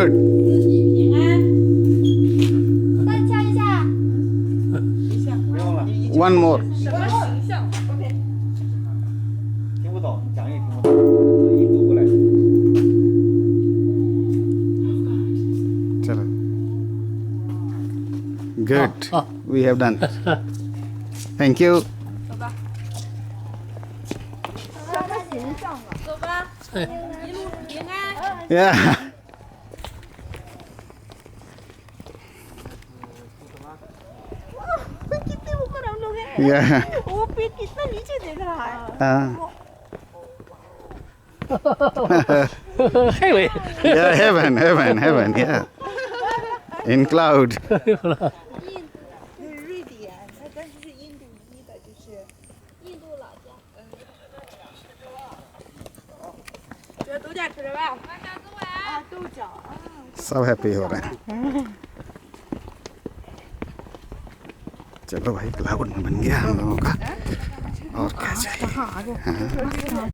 good. 平安。再加一下。不用了， One more. 什么形象？听不懂，你讲也听不懂，印度过来的。 चलो. Good. We have done. Thank you. 走吧。什么形象啊？走吧。一路平安。 Yeah. कितने ऊपर हम लोग हैं। Yeah. वो पेट कितना नीचे देख रहा है। Highway. Yeah, heaven. Yeah. In cloud. 瑞典，但是是印度裔的，就是印度老家。这豆角吃了吧？啊，豆角啊。 सब हैप्पी हो रहे हैं. चलो भाई क्लाउड में बन गया हम लोगों का. और क्या चाहिए. हाँ.